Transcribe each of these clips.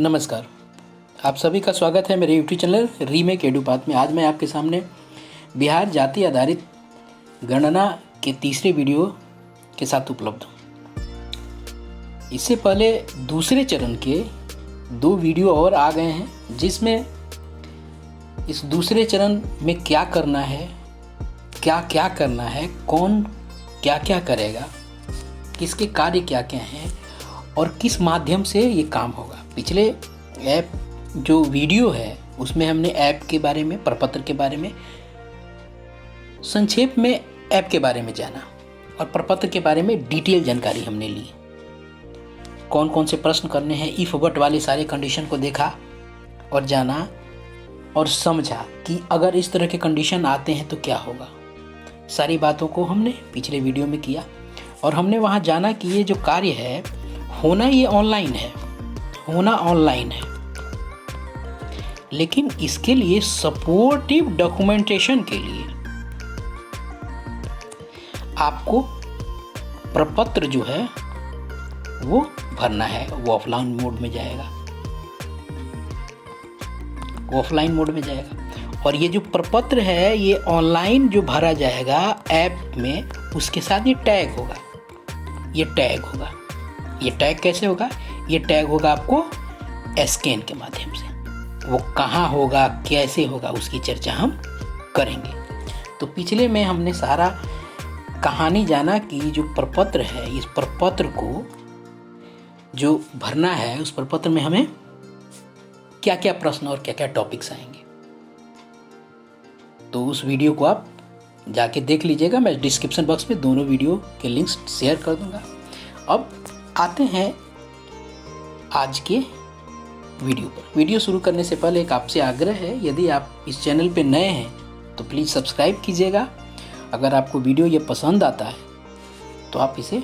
नमस्कार, आप सभी का स्वागत है मेरे यूट्यूब चैनल रीमेक एडुपाथ में। आज मैं आपके सामने बिहार जाति आधारित गणना के तीसरे वीडियो के साथ उपलब्ध हूँ। इससे पहले दूसरे चरण के 2 वीडियो और आ गए हैं, जिसमें इस दूसरे चरण में क्या करना है, क्या करना है, कौन क्या क्या करेगा, किसके कार्य क्या क्या हैं और किस माध्यम से ये काम होगा। पिछले ऐप जो वीडियो है उसमें हमने ऐप के बारे में, प्रपत्र के बारे में, संक्षेप में ऐप के बारे में जाना और प्रपत्र के बारे में डिटेल जानकारी हमने ली। कौन कौन से प्रश्न करने हैं, इफ बट वाले सारे कंडीशन को देखा और जाना और समझा कि अगर इस तरह के कंडीशन आते हैं तो क्या होगा। सारी बातों को हमने पिछले वीडियो में किया और हमने वहाँ जाना कि ये जो कार्य है ये होना ऑनलाइन है, लेकिन इसके लिए सपोर्टिव डॉक्यूमेंटेशन के लिए आपको प्रपत्र जो है वो भरना है। वो ऑफलाइन मोड में जाएगा, और ये जो प्रपत्र है ये ऑनलाइन जो भरा जाएगा ऐप में, उसके साथ ये टैग होगा। ये टैग कैसे होगा? ये टैग होगा आपको स्कैन के माध्यम से। वो कहाँ होगा, कैसे होगा, उसकी चर्चा हम करेंगे। तो पिछले में हमने सारा कहानी जाना कि जो प्रपत्र है, इस प्रपत्र को जो भरना है, उस प्रपत्र में हमें क्या क्या प्रश्न और क्या क्या टॉपिक्स आएंगे। तो उस वीडियो को आप जाके देख लीजिएगा। मैं डिस्क्रिप्शन बॉक्स में दोनों वीडियो के लिंक्स शेयर कर दूंगा। अब आते हैं आज के वीडियो पर। वीडियो शुरू करने से पहले एक आपसे आग्रह है, यदि आप इस चैनल पे नए हैं तो प्लीज़ सब्सक्राइब कीजिएगा। अगर आपको वीडियो ये पसंद आता है तो आप इसे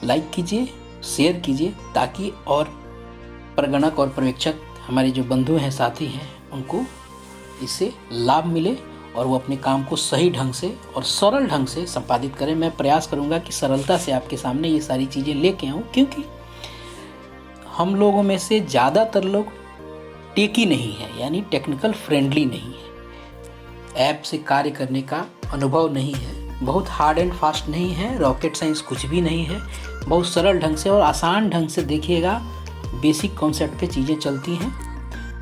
लाइक कीजिए, शेयर कीजिए, ताकि और प्रगणक और पर्यवेक्षक हमारे जो बंधु हैं, साथी हैं, उनको इससे लाभ मिले और वो अपने काम को सही ढंग से और सरल ढंग से संपादित करें। मैं प्रयास करूंगा कि सरलता से आपके सामने ये सारी चीज़ें लेके आऊँ, क्योंकि हम लोगों में से ज़्यादातर लोग टेकी नहीं है, यानी टेक्निकल फ्रेंडली नहीं है। ऐप से कार्य करने का अनुभव नहीं है, बहुत हार्ड एंड फास्ट नहीं है, रॉकेट साइंस कुछ भी नहीं है। बहुत सरल ढंग से और आसान ढंग से देखिएगा, बेसिक कॉन्सेप्ट पे चीज़ें चलती हैं।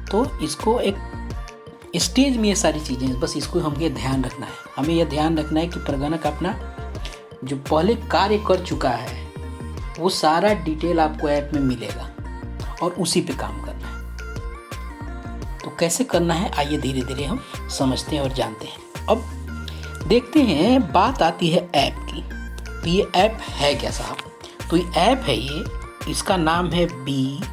तो इसको एक स्टेज में ये सारी चीज़ें, बस इसको हमें ध्यान रखना है। हमें यह ध्यान रखना है कि प्रगणक अपना जो पहले कार्य कर चुका है वो सारा डिटेल आपको ऐप में मिलेगा और उसी पे काम करना है। तो कैसे करना है, आइए धीरे धीरे हम समझते हैं और जानते हैं। अब देखते हैं, बात आती है ऐप की। तो ये ऐप है क्या साहब? तो ये ऐप है, इसका नाम है BIJAGA।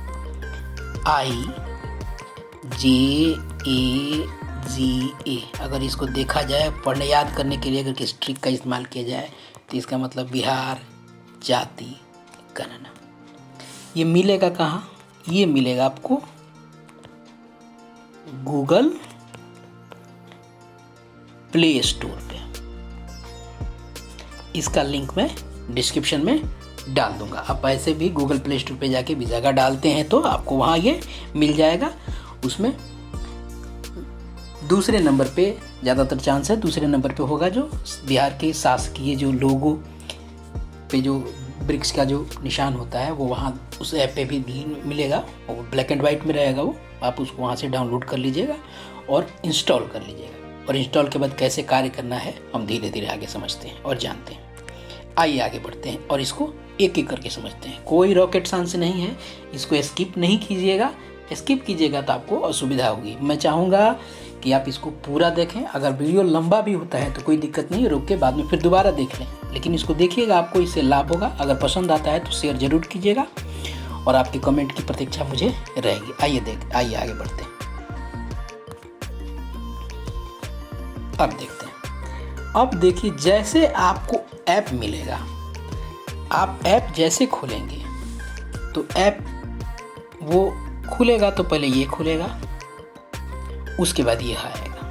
अगर इसको देखा जाए, पढ़ने याद करने के लिए अगर किस ट्रिक का इस्तेमाल किया जाए तो इसका मतलब बिहार जाति गणना। ये मिलेगा कहाँ? ये मिलेगा आपको गूगल प्ले स्टोर पे। इसका लिंक मैं डिस्क्रिप्शन में डाल दूंगा। आप ऐसे भी गूगल प्ले स्टोर पे जाके विजागा डालते हैं तो आपको वहाँ ये मिल जाएगा। उसमें दूसरे नंबर पे ज़्यादातर चांस है, दूसरे नंबर पे होगा जो बिहार के शासकीय जो लोगो पे जो ब्रिक्स का जो निशान होता है, वो वहाँ उस ऐप पे भी मिलेगा। वो ब्लैक एंड वाइट में रहेगा, वो आप उसको वहाँ से डाउनलोड कर लीजिएगा और इंस्टॉल कर लीजिएगा। और इंस्टॉल के बाद कैसे कार्य करना है हम धीरे धीरे आगे समझते हैं और जानते हैं। आइए आगे बढ़ते हैं और इसको एक एक करके समझते हैं। कोई रॉकेट साइंस नहीं है, इसको स्किप नहीं कीजिएगा। स्किप कीजिएगा तो आपको असुविधा होगी। मैं चाहूँगा कि आप इसको पूरा देखें। अगर वीडियो लंबा भी होता है तो कोई दिक्कत नहीं, रोक के बाद में फिर दोबारा देख लें, लेकिन इसको देखिएगा, आपको इससे लाभ होगा। अगर पसंद आता है तो शेयर जरूर कीजिएगा और आपके कमेंट की प्रतीक्षा मुझे रहेगी। आइए आगे बढ़ते हैं। अब देखते हैं। अब देखिए, जैसे आपको ऐप मिलेगा, आप ऐप जैसे खोलेंगे तो ऐप वो खुलेगा, तो पहले ये खुलेगा, उसके बाद ये आएगा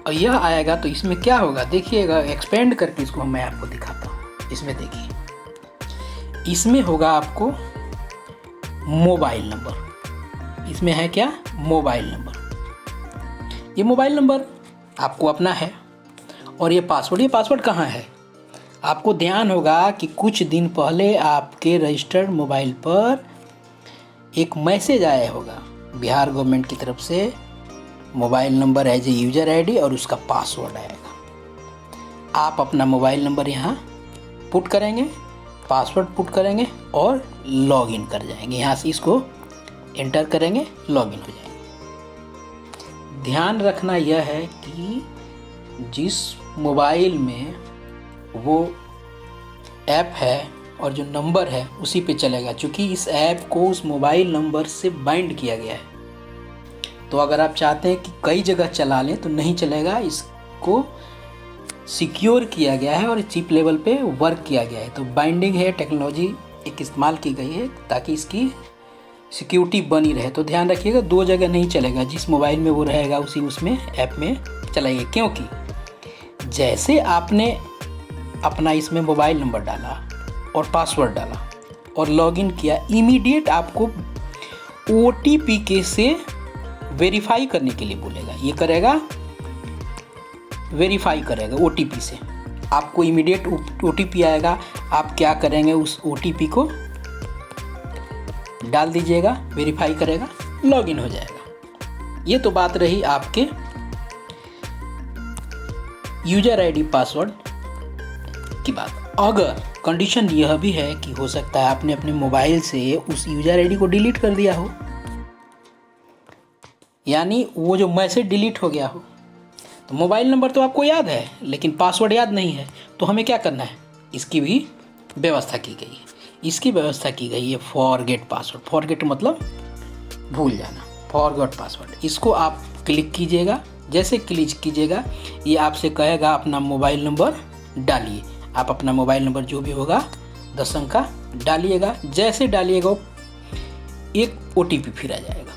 और यह आएगा। तो इसमें क्या होगा देखिएगा, एक्सपेंड करके इसको मैं आपको दिखाता हूँ। इसमें देखिए, इसमें होगा आपको मोबाइल नंबर। इसमें है क्या? Mobile number. ये मोबाइल नंबर आपको अपना है और ये पासवर्ड कहाँ है? आपको ध्यान होगा कि कुछ दिन पहले आपके रजिस्टर्ड मोबाइल पर एक मैसेज आया होगा बिहार गवर्नमेंट की तरफ से, mobile number as a user ID और उसका पासवर्ड आएगा। आप अपना मोबाइल नंबर यहाँ पुट करेंगे, पासवर्ड पुट करेंगे और लॉगिन कर जाएंगे। यहाँ से इसको एंटर करेंगे, लॉगिन हो जाएंगे। ध्यान रखना यह है कि जिस मोबाइल में वो ऐप है और जो नंबर है उसी पे चलेगा, क्योंकि इस ऐप को उस मोबाइल नंबर से बाइंड किया गया है। तो अगर आप चाहते हैं कि कई जगह चला लें तो नहीं चलेगा। इसको सिक्योर किया गया है और चिप लेवल पे वर्क किया गया है। तो बाइंडिंग है, टेक्नोलॉजी एक इस्तेमाल की गई है ताकि इसकी सिक्योरिटी बनी रहे। तो ध्यान रखिएगा, दो जगह नहीं चलेगा। जिस मोबाइल में वो रहेगा उसी उसमें ऐप में चलाइए, क्योंकि जैसे आपने अपना इसमें मोबाइल नंबर डाला और पासवर्ड डाला और लॉगिन किया, इमीडिएट आपको OTP के से वेरीफाई करने के लिए बोलेगा। ये करेगा, वेरीफाई करेगा OTP से। आपको इमीडिएट OTP आएगा। आप क्या करेंगे, उस OTP को डाल दीजिएगा, वेरीफाई करेगा, लॉगिन हो जाएगा। ये तो बात रही आपके यूजर आईडी पासवर्ड की बात। अगर कंडीशन यह भी है कि हो सकता है आपने अपने मोबाइल से उस यूजर आईडी को डिलीट कर दिया हो, यानी वो जो मैसेज डिलीट हो गया हो। तो मोबाइल नंबर तो आपको याद है लेकिन पासवर्ड याद नहीं है, तो हमें क्या करना है? इसकी भी व्यवस्था की गई है। इसकी व्यवस्था की गई है फॉरगेट पासवर्ड। फॉरगेट मतलब भूल जाना, फॉरगेट पासवर्ड। इसको आप क्लिक कीजिएगा। जैसे क्लिक कीजिएगा ये आपसे कहेगा अपना मोबाइल नंबर डालिए। आप अपना मोबाइल नंबर जो भी होगा 10 अंक का डालिएगा। जैसे डालिएगा एक OTP फिर आ जाएगा।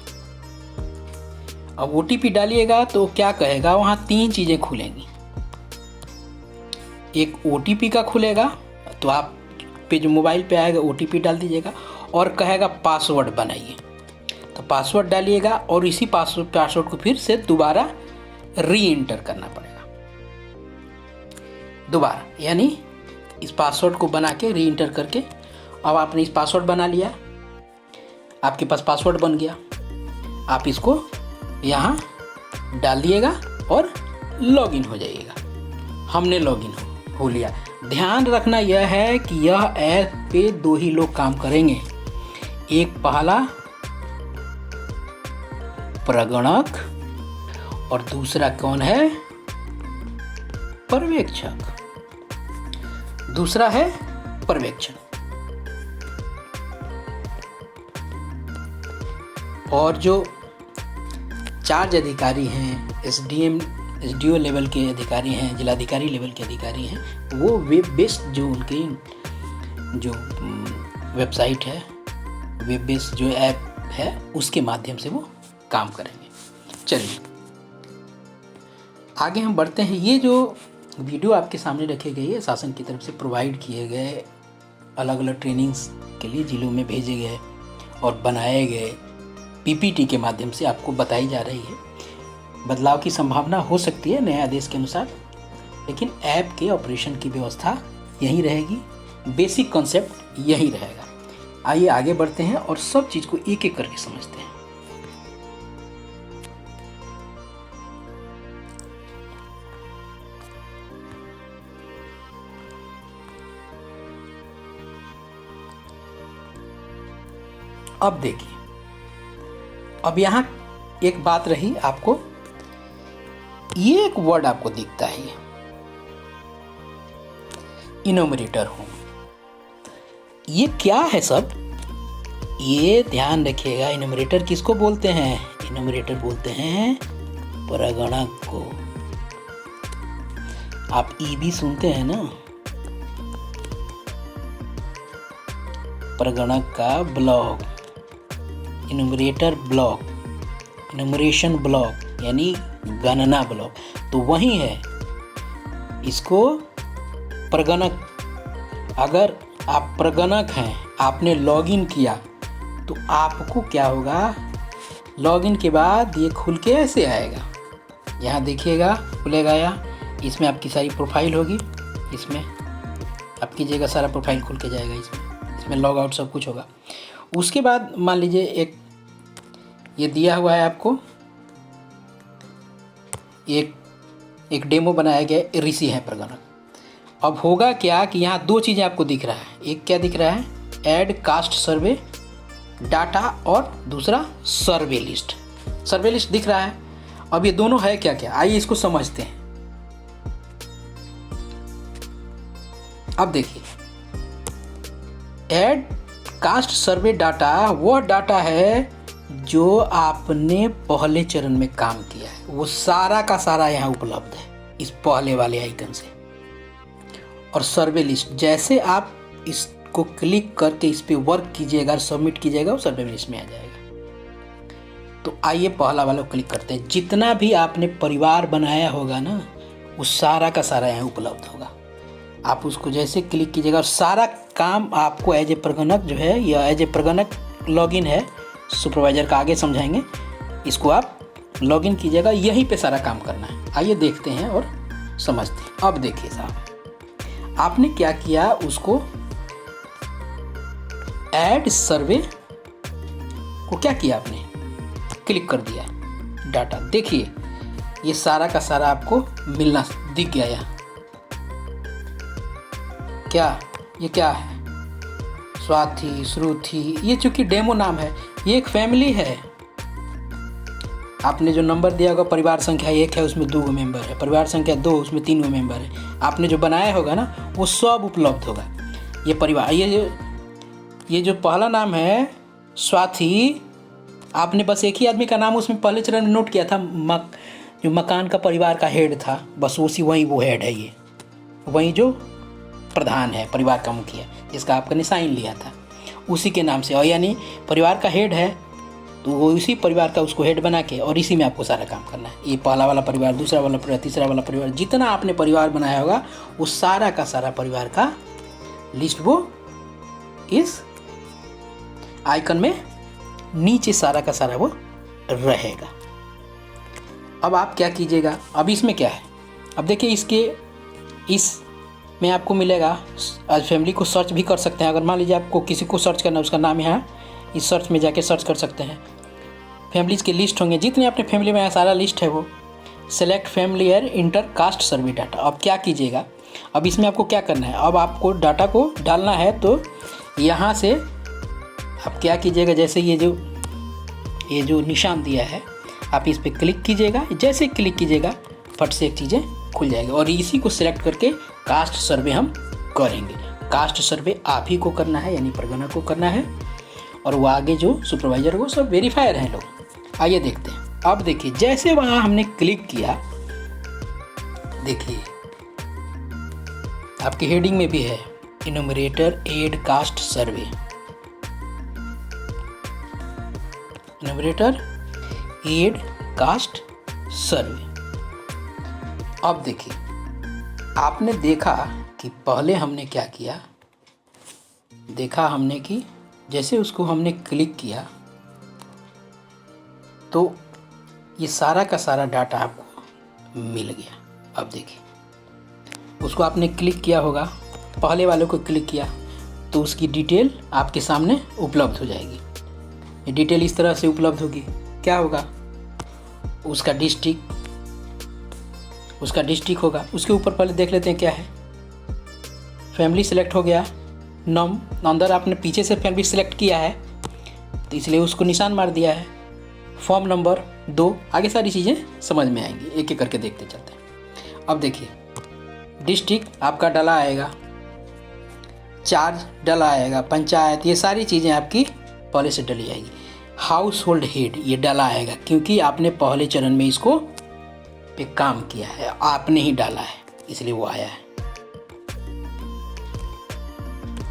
अब OTP डालिएगा तो क्या कहेगा, वहाँ 3 चीज़ें खुलेंगी। एक OTP का खुलेगा, तो आप पे जो मोबाइल पे आएगा OTP डाल दीजिएगा और कहेगा पासवर्ड बनाइए। तो पासवर्ड डालिएगा और इसी पासवर्ड को फिर से दोबारा री एंटर करना पड़ेगा दोबारा, यानी इस पासवर्ड को बना के री एंटर करके। अब आपने इस पासवर्ड बना लिया, आपके पास पासवर्ड बन गया। आप इसको यहाँ डाल दिएगा और लॉगिन हो जाइएगा। हमने लॉगिन हो लिया। ध्यान रखना यह है कि यह ऐप पे 2 ही लोग काम करेंगे। एक पहला प्रगणक और दूसरा कौन है? पर्यवेक्षक। दूसरा है पर्यवेक्षक। और जो चार्ज अधिकारी हैं, SDO लेवल के अधिकारी हैं, जिलाधिकारी लेवल के अधिकारी हैं, वो वेब बेस्ड जो उनकी जो वेबसाइट है, वेब बेस्ड जो ऐप है, उसके माध्यम से वो काम करेंगे। चलिए आगे हम बढ़ते हैं। ये जो वीडियो आपके सामने रखे गए है, शासन की तरफ से प्रोवाइड किए गए, अलग अलग ट्रेनिंग्स के लिए जिलों में भेजे गए और बनाए गए PPT के माध्यम से आपको बताई जा रही है। बदलाव की संभावना हो सकती है नए आदेश के अनुसार, लेकिन ऐप के ऑपरेशन की व्यवस्था यही रहेगी, बेसिक कॉन्सेप्ट यही रहेगा। आइए आगे बढ़ते हैं और सब चीज़ को एक एक करके समझते हैं। अब देखिए, अब यहाँ एक बात रही, आपको ये एक वर्ड आपको दिखता है, इनोमरेटर होम। ये क्या है सब? ये ध्यान रखिएगा, इनोमरेटर किसको बोलते हैं? इनोमरेटर बोलते हैं प्रगणक को। आप EB सुनते हैं ना, प्रगणक का ब्लॉक, इनोमरेटर ब्लॉक, इनोमरेशन ब्लॉक यानी गणना ब्लॉक, तो वही है। इसको प्रगणक, अगर आप प्रगणक हैं, आपने लॉगिन किया, तो आपको क्या होगा, लॉगिन के बाद ये खुल के ऐसे आएगा। यहाँ देखिएगा खुलेगा, यहाँ इसमें आपकी सारी प्रोफाइल होगी, इसमें आप कीजिएगा सारा प्रोफाइल खुल के जाएगा, इसमें लॉग आउट सब कुछ होगा। उसके बाद मान लीजिए एक ये दिया हुआ है आपको, एक डेमो बनाया गया, ऋषि है प्रगणक। अब होगा क्या कि यहाँ दो चीज़ें आपको दिख रहा है, एक क्या दिख रहा है, ऐड कास्ट सर्वे डाटा, और दूसरा सर्वे लिस्ट। सर्वे लिस्ट दिख रहा है। अब ये दोनों है क्या क्या, आइए इसको समझते हैं। अब देखिए, ऐड कास्ट सर्वे डाटा वो डाटा है जो आपने पहले चरण में काम किया है, वो सारा का सारा यहाँ उपलब्ध है इस पहले वाले आइकन से। और सर्वे लिस्ट, जैसे आप इसको क्लिक करके इस पे वर्क कीजिएगा, सबमिट कीजिएगा, वो सर्वे लिस्ट में आ जाएगा। तो आइए पहला वाला क्लिक करते हैं। जितना भी आपने परिवार बनाया होगा ना, वो सारा का सारा यहाँ उपलब्ध होगा। आप उसको जैसे क्लिक कीजिएगा, और सारा काम आपको एज ए प्रगणक जो है, या एज ए प्रगणक लॉगिन है, सुपरवाइजर का आगे समझाएंगे, इसको आप लॉगिन कीजिएगा, यहीं पे सारा काम करना है। आइए देखते हैं और समझते हैं। अब देखिए साहब, आपने क्या किया, उसको ऐड सर्वे को क्या किया, आपने क्लिक कर दिया, डाटा देखिए ये सारा का सारा आपको मिलना दिख गया। यहाँ क्या, ये क्या है, स्वाति, श्रुति, ये चूंकि डेमो नाम है, ये एक फैमिली है। आपने जो नंबर दिया होगा, परिवार संख्या 1 है, उसमें 2 मेंबर है, परिवार संख्या 2 उसमें 3 मेंबर है। आपने जो बनाया होगा ना, वो सब उपलब्ध होगा। ये परिवार, ये जो पहला नाम है स्वाति, आपने बस एक ही आदमी का नाम उसमें पहले चरण में नोट किया था, जो मकान का परिवार का हेड था, बस वही वो हेड है, ये वही जो प्रधान है, परिवार का मुखिया, जिसका आपने साइन लिया था, उसी के नाम से। और यानी परिवार का हेड है, तो वो इसी परिवार का उसको हेड बना के, और इसी में आपको सारा काम करना है। ये पहला वाला परिवार, दूसरा वाला परिवार, तीसरा वाला परिवार, जितना आपने परिवार बनाया होगा, वो सारा का सारा परिवार का लिस्ट वो इस आइकन में नीचे सारा का सारा वो रहेगा। अब आप क्या कीजिएगा, अब इसमें क्या है, अब देखिए इसमें आपको मिलेगा, आज फैमिली को सर्च भी कर सकते हैं। अगर मान लीजिए आपको किसी को सर्च करना है, उसका नाम यहाँ इस सर्च में जाके सर्च कर सकते हैं। फैमिलीज के लिस्ट होंगे, जितने अपने फैमिली में सारा लिस्ट है वो। Select family air inter caste survey data. अब क्या कीजिएगा, अब इसमें आपको क्या करना है, अब आपको डाटा को डालना है, तो यहाँ से आप क्या कीजिएगा, जैसे ये जो निशान दिया है, आप इस पर क्लिक कीजिएगा। जैसे क्लिक कीजिएगा, फट से एक चीज़ें खुल जाएगी, और इसी को सिलेक्ट करके कास्ट सर्वे हम करेंगे। कास्ट सर्वे आप ही को करना है, यानी प्रगणक को करना है, और वो आगे जो सुपरवाइजर वो सब वेरीफायर हैं लोग। आइए देखते हैं। अब देखिए, जैसे वहाँ हमने क्लिक किया, देखिए आपकी हेडिंग में भी है enumerator aid caste survey, enumerator aid caste survey. अब देखिए, आपने देखा कि पहले हमने क्या किया, देखा हमने कि जैसे उसको हमने क्लिक किया, तो ये सारा का सारा डाटा आपको मिल गया। अब देखिए, उसको आपने क्लिक किया होगा, पहले वाले को क्लिक किया, तो उसकी डिटेल आपके सामने उपलब्ध हो जाएगी। ये डिटेल इस तरह से उपलब्ध होगी। क्या होगा, उसका डिस्ट्रिक्ट होगा। उसके ऊपर पहले देख लेते हैं क्या है। फैमिली सेलेक्ट हो गया, नम अंदर आपने पीछे से फैमिली सेलेक्ट किया है, तो इसलिए उसको निशान मार दिया है। फॉर्म नंबर 2, आगे सारी चीज़ें समझ में आएंगी, एक एक करके देखते चलते हैं। अब देखिए, डिस्ट्रिक्ट आपका डला आएगा, चार्ज डला आएगा, पंचायत, ये सारी चीज़ें आपकी पहले से डली आएगी। हाउस होल्ड हेड ये डला आएगा, क्योंकि आपने पहले चरण में इसको पे काम किया है, आपने ही डाला है, इसलिए वो आया है।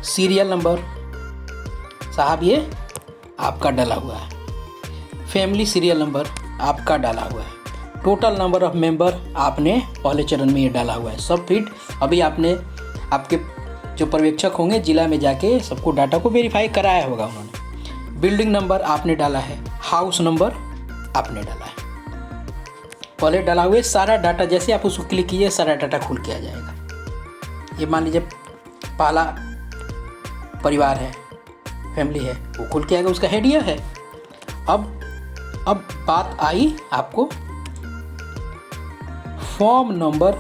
सीरियल नंबर साहब ये आपका डाला हुआ है। फैमिली सीरियल नंबर आपका डाला हुआ है। टोटल नंबर ऑफ मेंबर आपने पहले चरण में ये डाला हुआ है। सब फीड अभी आपने आपके जो पर्यवेक्षक होंगे जिला में जाके सबको डाटा को वेरीफाई कराया होगा उन्होंने। बिल्डिंग नंबर आपने डाला है, हाउस नंबर आपने डाला है, पहले डाला हुए सारा डाटा, जैसे आप उसको क्लिक कीजिए सारा डाटा खुल के आ जाएगा। ये मान लीजिए पहला परिवार है, फैमिली है, वो खुल के आएगा, उसका हेड यह है। अब बात आई आपको फॉर्म नंबर।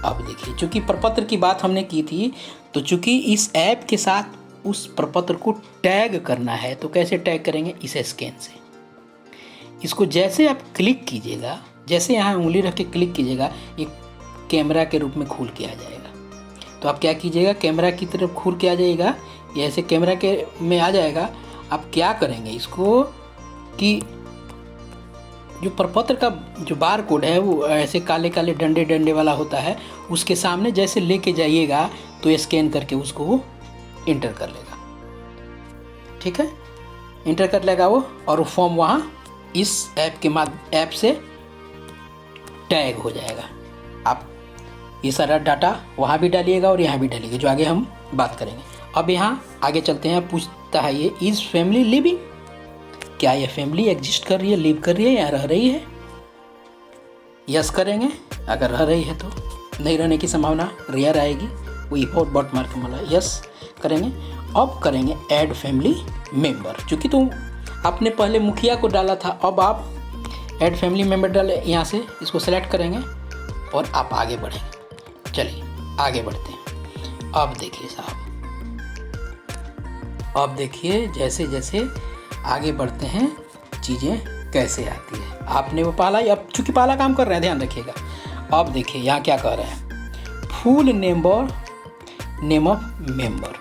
अब देखिए, चूंकि प्रपत्र की बात हमने की थी, तो चूंकि इस ऐप के साथ उस प्रपत्र को टैग करना है, तो कैसे टैग करेंगे? इस स्कैन से। इसको जैसे आप क्लिक कीजिएगा, जैसे यहाँ उंगली रख के क्लिक कीजिएगा, ये कैमरा के रूप में खुल के आ जाएगा। तो आप क्या कीजिएगा, कैमरा की तरफ खुल के आ जाएगा, ये ऐसे कैमरा के में आ जाएगा। आप क्या करेंगे इसको कि जो प्रपत्र का जो बार कोड है वो ऐसे काले काले डंडे डंडे वाला होता है, उसके सामने जैसे लेके जाइएगा तो स्कैन करके उसको वो इंटर कर लेगा। ठीक है, इंटर कर लेगा वो, और वो फॉर्म वहाँ इस ऐप से टैग हो जाएगा। आप ये सारा डाटा वहाँ भी डालिएगा और यहाँ भी डालिएगा, जो आगे हम बात करेंगे। अब यहाँ आगे चलते हैं। पूछता है ये इज फैमिली लिविंग, क्या यह फैमिली एग्जिस्ट कर रही है, लिव कर रही है या रह रही है? यस करेंगे अगर रह रही है तो, नहीं रहने की संभावना रेयर आएगी, वही बॉट मार्क वाला यस करेंगे। अब करेंगे ऐड फैमिली मेंबर, चूँकि तो आपने पहले मुखिया को डाला था, अब आप ऐड फैमिली मेंबर डाले, यहाँ से इसको सेलेक्ट करेंगे और आप आगे बढ़ेंगे। चलिए आगे बढ़ते हैं। अब देखिए साहब, अब देखिए जैसे जैसे आगे बढ़ते हैं चीज़ें कैसे आती है। आपने वो पाला, अब चूँकि पाला काम कर रहे हैं, ध्यान रखिएगा। अब देखिए यहाँ क्या कह रहे हैं, फुल नेम ऑफ मेंबर,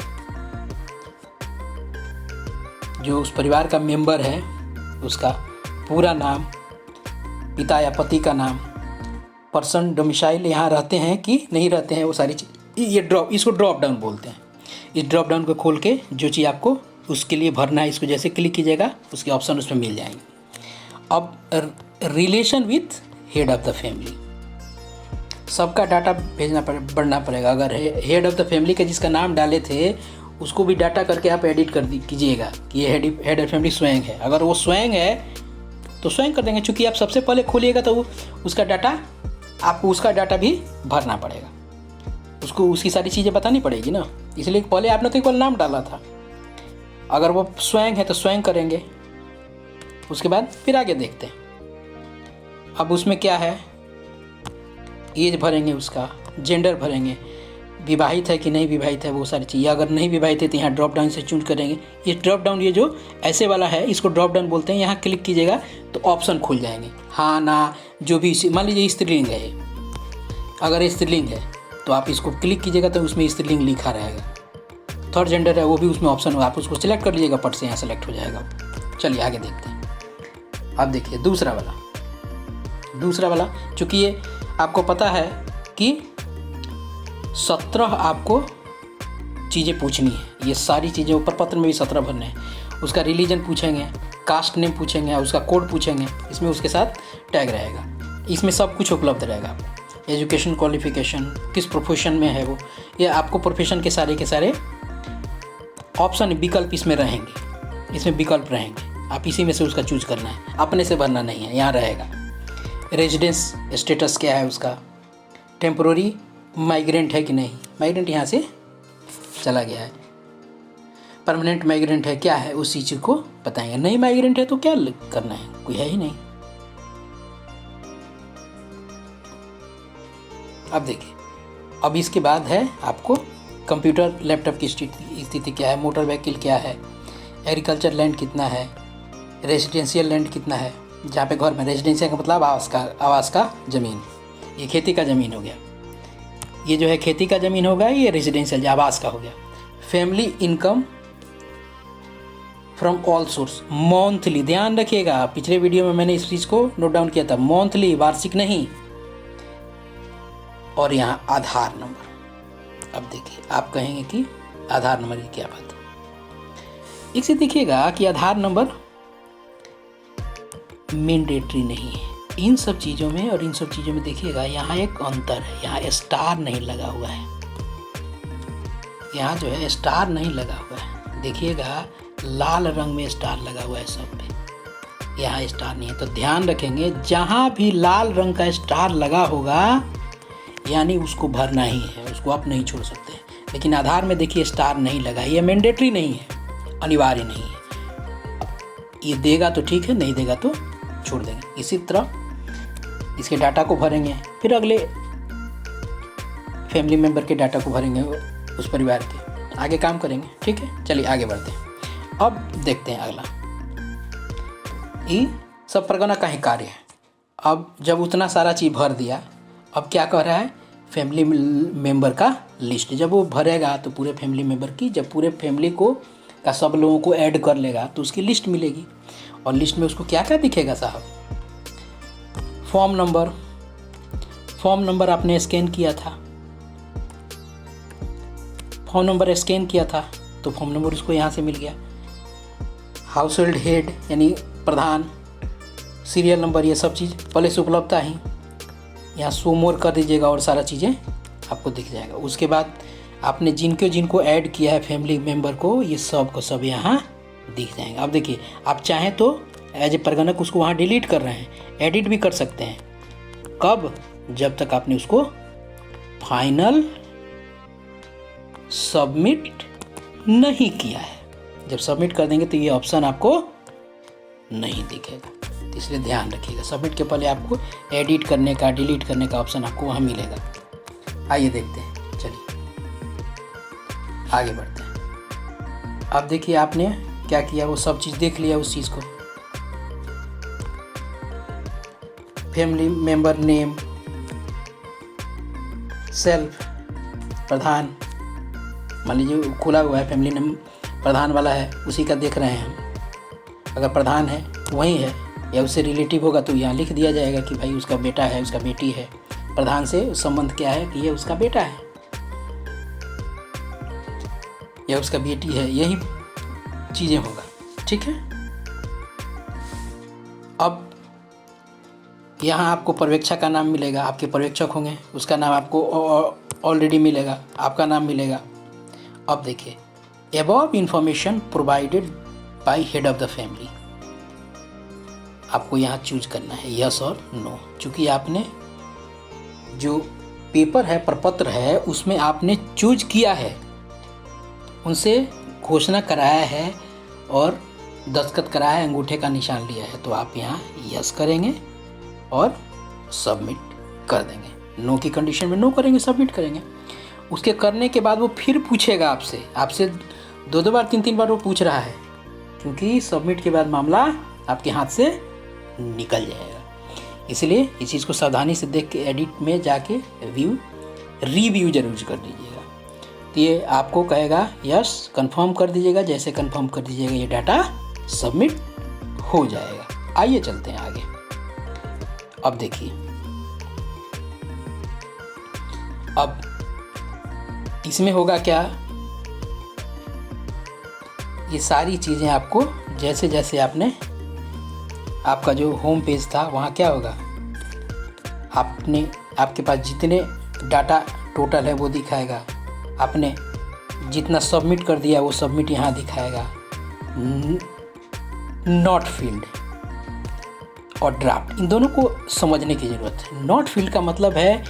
जो उस परिवार का मेंबर है उसका पूरा नाम, पिता या पति का नाम, पर्सन डोमिसाइल यहाँ रहते हैं कि नहीं रहते हैं, वो सारी चीज़, ये इसको ड्रॉप डाउन बोलते हैं। इस ड्रॉप डाउन को खोल के जो चीज़ आपको उसके लिए भरना है, इसको जैसे क्लिक कीजिएगा उसके ऑप्शन उसमें मिल जाएंगे। अब relation with head of the family, सबका डाटा बढ़ना पड़ेगा। अगर हेड ऑफ द फैमिली का जिसका नाम डाले थे उसको भी डाटा करके आप एडिट कर कीजिएगा कि ये हेड ऑफ फैमिली स्वयं है। अगर वो स्वयं है तो स्वयं कर देंगे, चूँकि आप सबसे पहले खोलिएगा तो उसका डाटा, आपको उसका डाटा भी भरना पड़ेगा, उसको उसकी सारी चीज़ें बतानी पड़ेगी ना, इसलिए पहले आपने तो एक बार नाम डाला था। अगर वो स्वयं है तो स्वयं करेंगे, उसके बाद फिर आगे देखते हैं। अब उसमें क्या है, एज भरेंगे, उसका जेंडर भरेंगे, विवाहित है कि नहीं विवाहित है, वो सारी चीज़ें। अगर नहीं विवाहित है तो यहाँ ड्रॉप डाउन से चूज करेंगे। ये ड्रॉप डाउन, ये जो ऐसे वाला है इसको ड्रॉप डाउन बोलते हैं। यहाँ क्लिक कीजिएगा तो ऑप्शन खुल जाएंगे, हाँ ना, जो भी। मान लीजिए स्त्रीलिंग है, अगर स्त्रीलिंग है तो आप इसको क्लिक कीजिएगा तो उसमें स्त्रीलिंग लिखा रहेगा। थर्ड जेंडर है वो भी उसमें ऑप्शन होगा, आप उसको सिलेक्ट कर लीजिएगा, पट से यहाँ सेलेक्ट हो जाएगा। चलिए आगे देखते हैं। अब देखिए दूसरा वाला, चूँकि ये आपको पता है कि 17 आपको चीज़ें पूछनी है, ये सारी चीज़ें ऊपर पत्र में भी 17 भरने हैं। उसका रिलीजन पूछेंगे, कास्ट नेम पूछेंगे, उसका कोड पूछेंगे, इसमें उसके साथ टैग रहेगा। इसमें सब कुछ उपलब्ध रहेगा आपको, एजुकेशन क्वालिफिकेशन, किस प्रोफेशन में है वो, ये आपको प्रोफेशन के सारे ऑप्शन विकल्प इसमें रहेंगे, इसमें विकल्प रहेंगे, आप इसी में से उसका चूज करना है, अपने से भरना नहीं है, यहाँ रहेगा। रेजिडेंस स्टेटस क्या है उसका, टेम्पोररी माइग्रेंट है कि नहीं, माइग्रेंट यहाँ से चला गया है, परमानेंट माइग्रेंट है क्या है, उसी चीज़ को बताएंगे। नहीं माइग्रेंट है तो क्या करना है, कोई है ही नहीं। अब देखिए, अब इसके बाद है आपको कंप्यूटर लैपटॉप की स्थिति क्या है, मोटर व्हीकल क्या है, एग्रीकल्चर लैंड कितना है, रेजिडेंशियल लैंड कितना है, जहाँ पे घर में, रेजिडेंशियल का मतलब आवास का ज़मीन, ये खेती का ज़मीन हो गया, ये जो है खेती का ज़मीन होगा, ये रेजिडेंशियल आवास का हो गया। Family income from all source, monthly, ध्यान रखिएगा, पिछले वीडियो में मैंने इस चीज़ को नोट डाउन किया था, मंथली, वार्षिक नहीं। और यहाँ आधार नंबर। अब देखिए, आप कहेंगे कि आधार नंबर की क्या बात है, एक से देखिएगा कि आधार नंबर मैंडेटरी नहीं है इन सब चीज़ों में, और इन सब चीज़ों में देखिएगा यहाँ एक अंतर है, यहाँ स्टार नहीं लगा हुआ है, यहाँ जो है स्टार नहीं लगा हुआ है, देखिएगा लाल रंग में स्टार लगा हुआ है सब पे, यहाँ स्टार नहीं है। तो ध्यान रखेंगे जहाँ भी लाल रंग का स्टार लगा होगा यानी उसको भरना ही है, उसको आप नहीं छोड़ सकते। लेकिन आधार में देखिए स्टार नहीं लगा, ये मैंडेटरी नहीं है, अनिवार्य नहीं है। ये देगा तो ठीक है, नहीं देगा तो छोड़ देंगे। इसी तरह इसके डाटा को भरेंगे, फिर अगले फैमिली मेम्बर के डाटा को भरेंगे, उस परिवार के आगे काम करेंगे। ठीक है, चलिए आगे बढ़ते हैं। अब देखते हैं अगला, ये सब परगना का ही कार्य है। अब जब उतना सारा चीज़ भर दिया, अब क्या कह रहा है, फैमिली मेम्बर का लिस्ट। जब वो भरेगा तो पूरे फैमिली मेम्बर की, जब पूरे फैमिली को का सब लोगों को ऐड कर लेगा तो उसकी लिस्ट मिलेगी। और लिस्ट में उसको क्या क्या दिखेगा साहब, फॉर्म नंबर आपने स्कैन किया था, फॉर्म नंबर स्कैन किया था तो फॉर्म नंबर उसको यहाँ से मिल गया। हाउस होल्ड हेड यानी प्रधान, सीरियल नंबर, ये सब चीज़ पहले से उपलब्ध ही, यहाँ शो मोर कर दीजिएगा और सारा चीज़ें आपको दिख जाएगा। उसके बाद आपने जिनको ऐड किया है फैमिली मेम्बर को, ये सब को सब यहाँ दिख जाएंगे। अब देखिए, आप चाहें तो एज ए परगणक उसको वहाँ डिलीट कर रहे हैं, एडिट भी कर सकते हैं। कब, जब तक आपने उसको फाइनल सबमिट नहीं किया है। जब सबमिट कर देंगे तो ये ऑप्शन आपको नहीं दिखेगा, तो इसलिए ध्यान रखिएगा। सबमिट के पहले आपको एडिट करने का, डिलीट करने का ऑप्शन आपको वहाँ मिलेगा। आइए देखते हैं, चलिए आगे बढ़ते हैं। अब देखिए आपने क्या किया, वो सब चीज़ देख लिया उस चीज़ को। फैमिली मेंबर नेम, सेल्फ, प्रधान, मान लीजिए खुला हुआ है फैमिली नेम प्रधान वाला है, उसी का देख रहे हैं हम। अगर प्रधान है वही है या उससे रिलेटिव होगा तो यहाँ लिख दिया जाएगा कि भाई उसका बेटा है, उसका बेटी है। प्रधान से संबंध क्या है कि ये उसका बेटा है या उसका बेटी है, यही चीज़ें होगा। ठीक है, अब यहाँ आपको पर्यवेक्षक का नाम मिलेगा, आपके पर्यवेक्षक होंगे, उसका नाम आपको ऑलरेडी मिलेगा, आपका नाम मिलेगा। अब देखिए, above information provided by head of the family, आपको यहाँ चूज करना है यस और नो। चूँकि आपने जो पेपर है, प्रपत्र है, उसमें आपने चूज किया है, उनसे घोषणा कराया है और दस्तखत कराया है, अंगूठे का निशान लिया है, तो आप यहाँ यस करेंगे और सबमिट कर देंगे। नो की कंडीशन में नो करेंगे, सबमिट करेंगे। उसके करने के बाद वो फिर पूछेगा आपसे दो बार, तीन बार वो पूछ रहा है, क्योंकि सबमिट के बाद मामला आपके हाथ से निकल जाएगा। इसलिए इस चीज़ को सावधानी से देख के एडिट में जाके रिव्यू जरूर कर दीजिएगा। तो ये आपको कहेगा यस, कंफर्म कर दीजिएगा। जैसे कंफर्म कर दीजिएगा ये डाटा सबमिट हो जाएगा। आइए चलते हैं आगे। अब देखिए, अब इसमें होगा क्या, ये सारी चीज़ें आपको जैसे जैसे आपका जो होम पेज था वहाँ क्या होगा, आपके पास जितने डाटा टोटल है वो दिखाएगा, आपने जितना सबमिट कर दिया वो सबमिट यहाँ दिखाएगा। नॉट फील्ड और ड्राफ्ट, इन दोनों को समझने की ज़रूरत है। नॉट फील्ड का मतलब है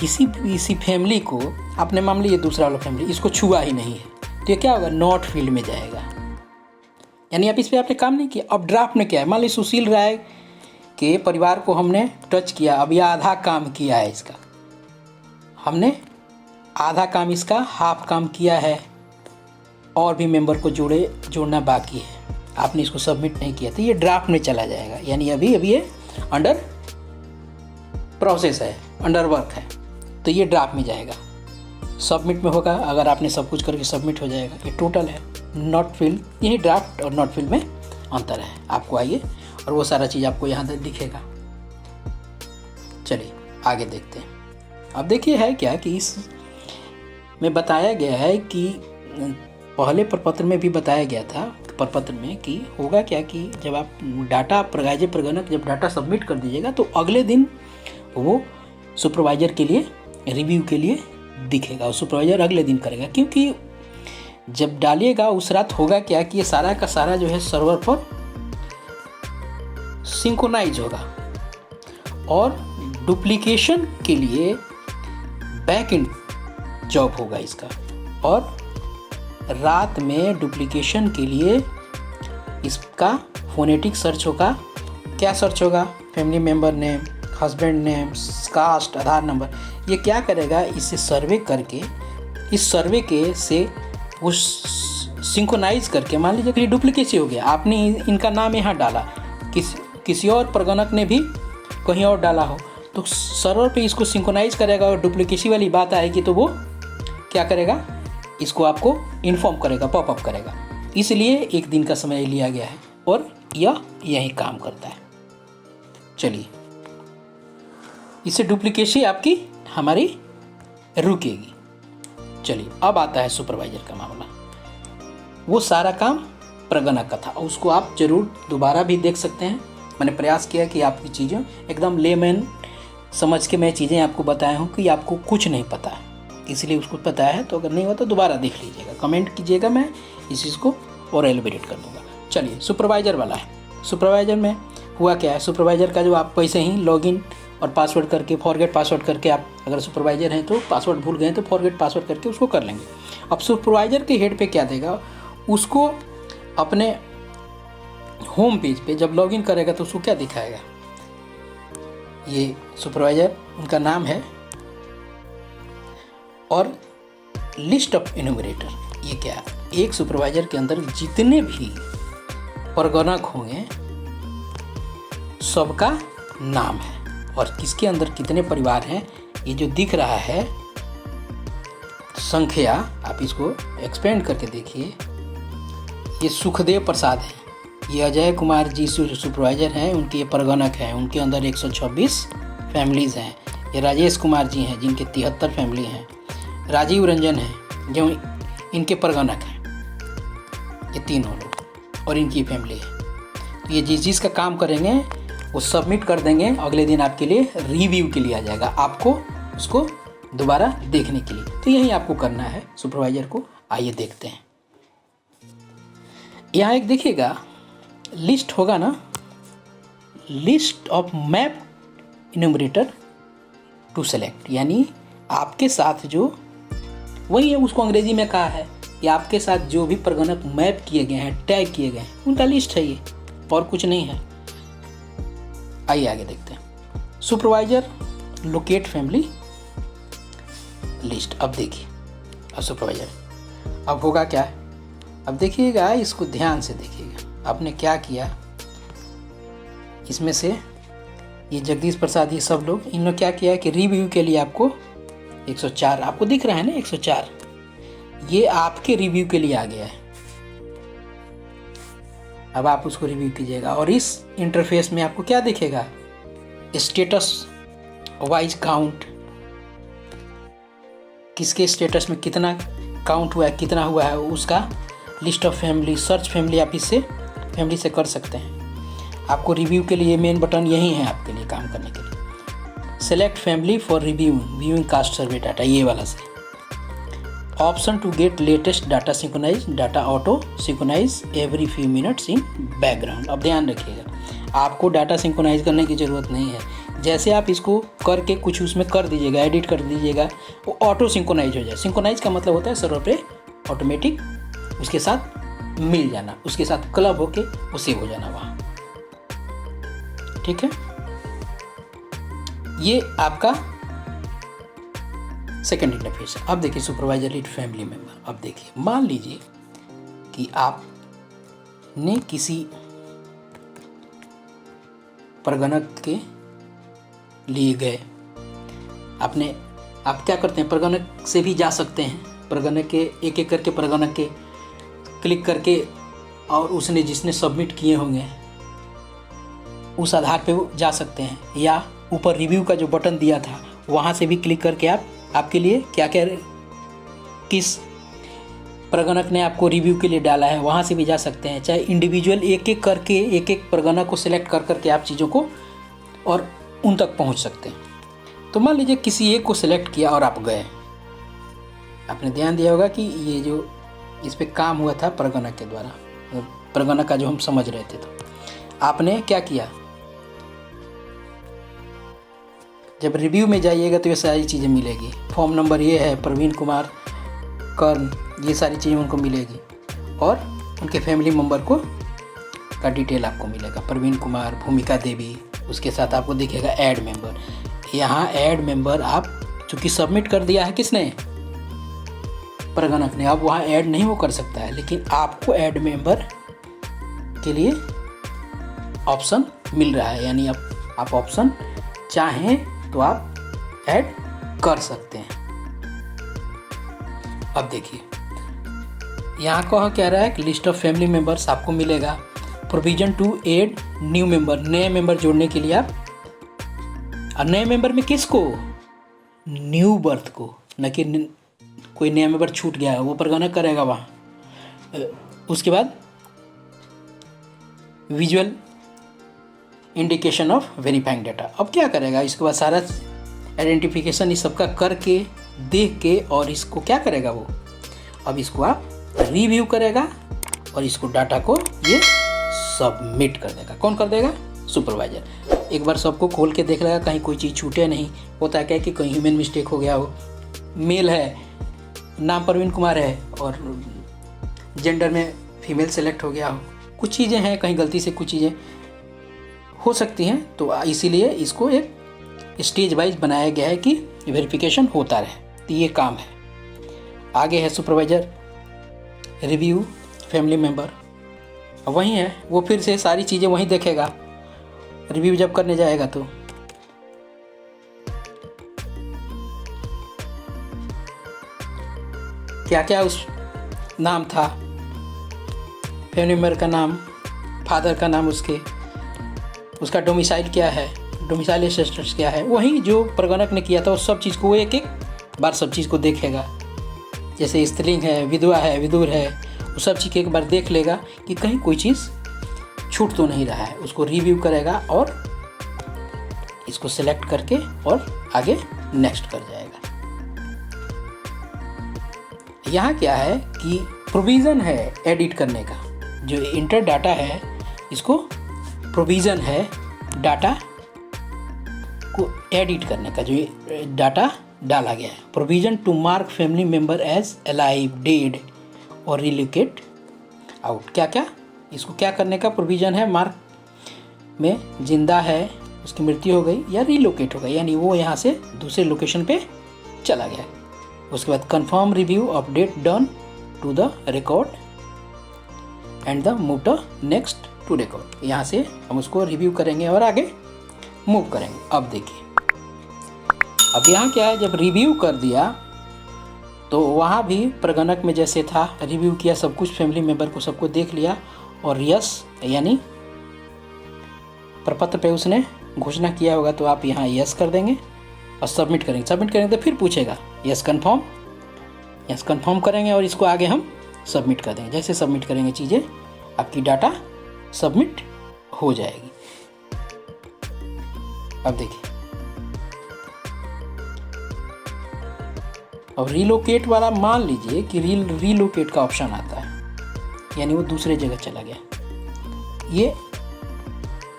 किसी फैमिली को, आपने मान लीजिए दूसरा वाला फैमिली, इसको छुआ ही नहीं है, तो ये क्या होगा, नॉट फील्ड में जाएगा, यानी आप इस पर आपने काम नहीं किया। अब ड्राफ्ट में क्या है, मान लीजिए सुशील राय के परिवार को हमने टच किया, अब यह आधा काम किया है, इसका हमने आधा काम, इसका हाफ काम किया है, और भी मेंबर को जोड़ना बाकी है, आपने इसको सबमिट नहीं किया, तो ये ड्राफ्ट में चला जाएगा। यानी अभी ये अंडर प्रोसेस है, अंडर वर्क है, तो ये ड्राफ्ट में जाएगा। सबमिट में होगा, अगर आपने सब कुछ करके सबमिट हो जाएगा। ये टोटल है। नॉट फील्ड, यही ड्राफ्ट और नॉट फील्ड में अंतर है। आपको आइए और वो सारा चीज़ आपको यहाँ दिखेगा। चलिए आगे देखते हैं। अब देखिए है क्या कि इस में बताया गया है कि पहले प्रपत्र में भी बताया गया था, प्रपत्र में कि होगा क्या कि जब आप डाटा प्रगणक जब डाटा सबमिट कर दीजिएगा तो अगले दिन वो सुपरवाइजर के लिए रिव्यू के लिए दिखेगा, और सुपरवाइजर अगले दिन करेगा, क्योंकि जब डालिएगा उस रात होगा क्या कि ये सारा का सारा जो है सर्वर पर सिंक्रोनाइज होगा और डुप्लीकेशन के लिए बैक एंड जॉब होगा इसका, और रात में डुप्लीकेशन के लिए इसका फोनेटिक सर्च होगा। क्या सर्च होगा? Family member name, husband name, caste, Aadhaar number. ये क्या करेगा, इसे सर्वे करके इस सर्वे के से वो सिंक्रोनाइज करके, मान लीजिए कि डुप्लीकेसी हो गया, आपने इनका नाम यहाँ डाला, किसी और प्रगणक ने भी कहीं और डाला हो, तो सर्वर पे इसको सिंक्रोनाइज करेगा और डुप्लीकेसी वाली बात आएगी तो वो क्या करेगा, इसको आपको इन्फॉर्म करेगा, पॉपअप करेगा। इसलिए एक दिन का समय लिया गया है और यह यही काम करता है। चलिए, इससे डुप्लीकेसी आपकी हमारी रुकेगी। चलिए, अब आता है सुपरवाइजर का मामला। वो सारा काम प्रगणक का था, उसको आप जरूर दोबारा भी देख सकते हैं। मैंने प्रयास किया कि आपकी चीज़ें एकदम लेमैन समझ के मैं चीज़ें आपको बताया हूँ कि आपको कुछ नहीं पता है, इसलिए उसको पता है। तो अगर नहीं हुआ तो दोबारा देख लीजिएगा, कमेंट कीजिएगा, मैं इस चीज़ को और एलिबरेट कर दूँगा। चलिए, सुपरवाइजर वाला है। सुपरवाइजर में हुआ क्या है, सुपरवाइजर का जो आप वैसे ही लॉगिन और पासवर्ड करके, फॉरगेट पासवर्ड करके, आप अगर सुपरवाइजर हैं तो पासवर्ड भूल गए तो फॉरगेट पासवर्ड करके उसको कर लेंगे। अब सुपरवाइजर के हेड पे क्या देगा, उसको अपने होम पेज पे जब लॉगिन करेगा तो उसको क्या दिखाएगा, ये सुपरवाइजर उनका नाम है और लिस्ट ऑफ एनुमरेटर। ये क्या, एक सुपरवाइजर के अंदर जितने भी प्रगणक होंगे सबका नाम है, और किसके अंदर कितने परिवार हैं ये जो दिख रहा है संख्या, आप इसको एक्सपेंड करके देखिए। ये सुखदेव प्रसाद हैं, ये अजय कुमार जी सुपरवाइजर हैं, उनके ये प्रगणक हैं, उनके अंदर 126 फैमिलीज़ हैं। ये राजेश कुमार जी हैं जिनके 73 फैमिली हैं। राजीव रंजन हैं जो इनके प्रगणक हैं, ये तीनों लोग और इनकी फैमिली है। तो ये जिस का काम करेंगे वो सबमिट कर देंगे, अगले दिन आपके लिए रिव्यू के लिए आ जाएगा, आपको उसको दोबारा देखने के लिए। तो यही आपको करना है सुपरवाइजर को। आइए देखते हैं। यहाँ एक देखिएगा लिस्ट होगा ना, list of map enumerator to select, यानी आपके साथ जो वही है, उसको अंग्रेजी में कहा है कि आपके साथ जो भी प्रगणक मैप किए गए हैं, टैग किए गए हैं, उनका लिस्ट है ये, और कुछ नहीं है। आइए आगे देखते हैं। Supervisor locate family list. अब देखिए, अब सुपरवाइजर अब होगा क्या है, अब देखिएगा, इसको ध्यान से देखिएगा। आपने क्या किया, इसमें से ये जगदीश प्रसाद, ये सब लोग, इन लोग क्या किया है कि रिव्यू के लिए आपको 104 आपको दिख रहा है ना, 104 ये आपके रिव्यू के लिए आ गया है। अब आप उसको रिव्यू कीजिएगा और इस इंटरफेस में आपको क्या दिखेगा, स्टेटस वाइज काउंट, किसके स्टेटस में कितना काउंट हुआ है, कितना हुआ है, उसका list of family, search family, आप इससे फैमिली से कर सकते हैं। आपको रिव्यू के लिए मेन बटन यही है आपके लिए काम करने के लिए। Select family for reviewing caste survey data, ये वाला से। Option to get latest data synchronize, data auto synchronize every few minutes in background. अब ध्यान रखिएगा, आपको डाटा सिंक्रोनाइज करने की ज़रूरत नहीं है। जैसे आप इसको करके कुछ उसमें कर दीजिएगा, एडिट कर दीजिएगा, वो ऑटो सिंक्रोनाइज हो जाए। सिंक्रोनाइज का मतलब होता है सर्वर पे ऑटोमेटिक उसके साथ मिल जाना, उसके साथ क्लब होके वो सेव हो जाना वहाँ, ठीक है। ये आपका सेकेंड इंटरफेस है। अब देखिए सुपरवाइजर लीड फैमिली मेंबर। अब देखिए, मान लीजिए कि आपने किसी प्रगणक के लिए गए, आप क्या करते हैं, प्रगणक से भी जा सकते हैं, प्रगणक के एक एक करके प्रगणक के क्लिक करके, और उसने जिसने सबमिट किए होंगे उस आधार पे वो जा सकते हैं, या ऊपर रिव्यू का जो बटन दिया था वहाँ से भी क्लिक करके आपके लिए क्या क्या किस प्रगणक ने आपको रिव्यू के लिए डाला है वहाँ से भी जा सकते हैं। चाहे इंडिविजुअल एक एक करके एक एक प्रगणक को सिलेक्ट कर करके आप चीज़ों को और उन तक पहुँच सकते हैं। तो मान लीजिए किसी एक को सिलेक्ट किया और आप गए, आपने ध्यान दिया होगा कि ये जो इस पे काम हुआ था परगना के द्वारा, परगना का जो हम समझ रहे थे। तो आपने क्या किया, जब रिव्यू में जाइएगा तो ये सारी चीज़ें मिलेगी। फॉर्म नंबर ये है, प्रवीण कुमार कर्ण, ये सारी चीज़ें उनको मिलेगी और उनके फैमिली मेम्बर को का डिटेल आपको मिलेगा। प्रवीण कुमार, भूमिका देवी, उसके साथ आपको दिखेगा ऐड मेंबर। यहाँ ऐड मेंबर आप चूँकि सबमिट कर दिया है किसने, परगणक ने, अब वहाँ ऐड नहीं वो कर सकता है, लेकिन आपको ऐड मेंबर के लिए ऑप्शन मिल रहा है, यानी आप ऑप्शन चाहें तो आप ऐड कर सकते हैं। अब देखिए यहाँ को कह रहा है कि लिस्ट ऑफ फैमिली मेंबर्स आपको मिलेगा। Provision to add new member, नए मेंबर जोड़ने के लिए आप, और नए मेंबर में किसको, न्यू बर्थ को, न कि कोई नया मेंबर छूट गया है वो परगना करेगा वहाँ। उसके बाद visual indication of verifying data, अब क्या करेगा, इसके बाद सारा आइडेंटिफिकेशन इस सबका करके देख के और इसको क्या करेगा वो, अब इसको आप रिव्यू करेगा और इसको डाटा को ये सबमिट कर देगा। कौन कर देगा, सुपरवाइजर। एक बार सबको खोल के देख लेगा कहीं कोई चीज़ छूटे नहीं। होता है क्या कि कहीं ह्यूमन मिस्टेक हो गया हो, मेल है, नाम प्रवीण कुमार है और जेंडर में फीमेल सेलेक्ट हो गया हो, कुछ चीज़ें हैं कहीं गलती से कुछ चीज़ें हो सकती हैं, तो इसीलिए इसको एक स्टेज वाइज बनाया गया है कि वेरिफिकेशन होता रहे। तो ये काम है। आगे है सुपरवाइजर, रिव्यू, फैमिली मेंबर, वही है वो, फिर से सारी चीज़ें वहीं देखेगा रिव्यू जब करने जाएगा। तो क्या क्या उस नाम था, फैमिली मेंबर का नाम, फादर का नाम, उसका डोमिसाइल क्या है, डोमिसाइल स्टेटस क्या है, वही जो परगणक ने किया था उस सब चीज़ को वो एक एक बार सब चीज़ को देखेगा। जैसे स्त्रीलिंग है, विधवा है, विदुर है, वो सब चीज़ एक बार देख लेगा कि कहीं कोई चीज़ छूट तो नहीं रहा है, उसको रिव्यू करेगा और इसको सेलेक्ट करके और आगे नेक्स्ट कर जाएगा। यहाँ क्या है कि प्रोविज़न है एडिट करने का, जो इंटर डाटा है इसको प्रोविज़न है डाटा को एडिट करने का, जो डाटा डाला गया है। Provision to mark family member as alive, dead और रिलोकेट आउट। क्या क्या इसको क्या करने का प्रोविज़न है, मार्क में जिंदा है, उसकी मृत्यु हो गई या रिलोकेट हो गई, यानी वो यहाँ से दूसरे लोकेशन पे चला गया। उसके बाद confirm review of date done to the record and the move the next to record. यहाँ से हम उसको रिव्यू करेंगे और आगे मूव करेंगे। अब देखिए अब यहाँ क्या है, जब रिव्यू कर दिया तो वहाँ भी परगणक में जैसे था, रिव्यू किया सब कुछ, फैमिली मेंबर को सबको देख लिया और यस यानी प्रपत्र पे उसने घोषणा किया होगा, तो आप यहाँ यस कर देंगे और सबमिट करेंगे। सबमिट करेंगे तो फिर पूछेगा यस कन्फर्म करेंगे और इसको आगे हम सबमिट कर देंगे। जैसे सबमिट करेंगे चीज़ें आपकी डाटा सबमिट हो जाएगी। अब देखिए अब रिलोकेट वाला, मान लीजिए कि रिलोकेट का ऑप्शन आता है, यानी वो दूसरे जगह चला गया। ये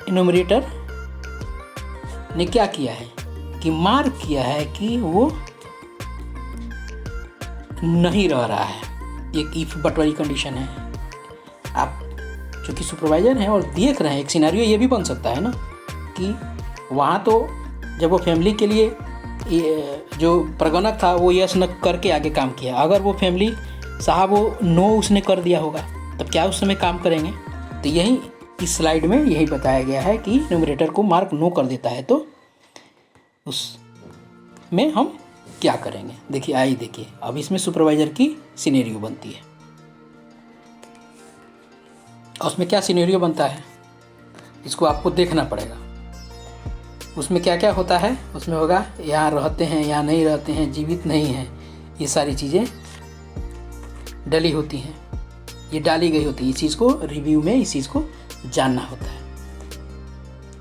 इनोमरेटर ने क्या किया है कि मार्क किया है कि वो नहीं रह रहा है, एक इफ बट वाली कंडीशन है। आप चूँकि सुपरवाइजर हैं और देख रहे हैं, एक सिनेरियो ये भी बन सकता है ना कि वहाँ तो जब वो फैमिली के लिए जो प्रगणक था वो यस न करके आगे काम किया, अगर वो फैमिली साहब वो नो उसने कर दिया होगा तब क्या उस समय काम करेंगे। तो यही इस स्लाइड में यही बताया गया है कि न्यूमरेटर को मार्क नो कर देता है तो उस में हम क्या करेंगे। देखिए देखिए अब इसमें सुपरवाइजर की सिनेरियो बनती है और उसमें क्या सिनेरियो बनता है इसको आपको देखना पड़ेगा। उसमें क्या क्या होता है, उसमें होगा यहाँ रहते हैं, यहाँ नहीं रहते हैं, जीवित नहीं हैं, ये सारी चीज़ें डली होती हैं, ये डाली गई होती है। इस चीज़ को रिव्यू में इस चीज़ को जानना होता है।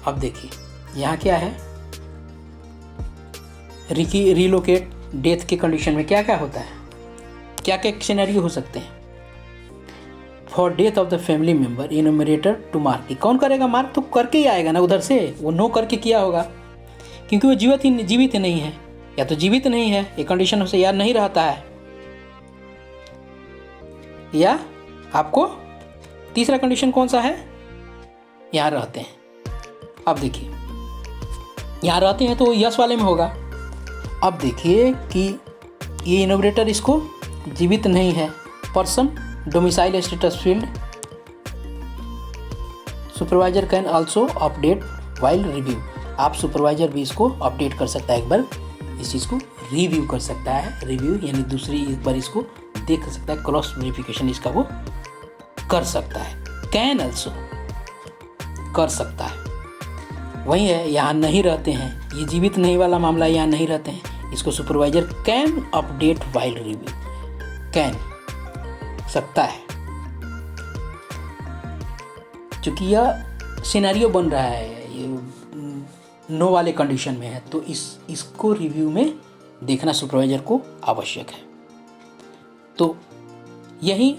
अब देखिए यहाँ क्या है, रिलोकेट डेथ के कंडीशन में क्या क्या होता है, क्या क्या सिनेरियो हो सकते हैं। For death of the family member enumerator to mark. कौन करेगा मार्क? तो करके ही आएगा ना उधर से, वो नो करके किया होगा, क्योंकि वो जीवित नहीं है, या तो जीवित नहीं है, ये कंडीशन से याद नहीं रहता है, या आपको तीसरा कंडीशन कौन सा है, यहाँ रहते हैं। अब देखिए यहाँ रहते हैं तो यस वाले में होगा। अब देखिए कि ये इनोमरेटर इसको जीवित नहीं है, person domicile status field supervisor can also update while review. आप सुपरवाइजर भी इसको अपडेट कर सकता है, एक बार इस चीज़ को रिव्यू कर सकता है। रिव्यू यानी दूसरी एक बार इसको देख सकता है, क्रॉस वेरिफिकेशन इसका वो कर सकता है। कैन आल्सो कर सकता है, वही है, यहाँ नहीं रहते हैं, ये जीवित नहीं वाला मामला, यहाँ नहीं रहते हैं, इसको supervisor can update while review, can सकता है। चूँकि यह सिनेरियो बन रहा है, ये नो वाले कंडीशन में है, तो इसको रिव्यू में देखना सुपरवाइजर को आवश्यक है। तो यही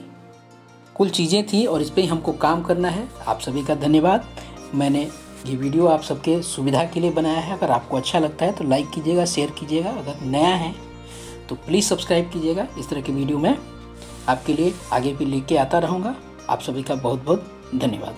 कुल चीज़ें थी और इस पर ही हमको काम करना है। आप सभी का धन्यवाद। मैंने ये वीडियो आप सबके सुविधा के लिए बनाया है। अगर आपको अच्छा लगता है तो लाइक कीजिएगा, शेयर कीजिएगा। अगर नया है तो प्लीज़ सब्सक्राइब कीजिएगा। इस तरह की वीडियो मैं आपके लिए आगे भी लेके आता रहूँगा। आप सभी का बहुत बहुत धन्यवाद।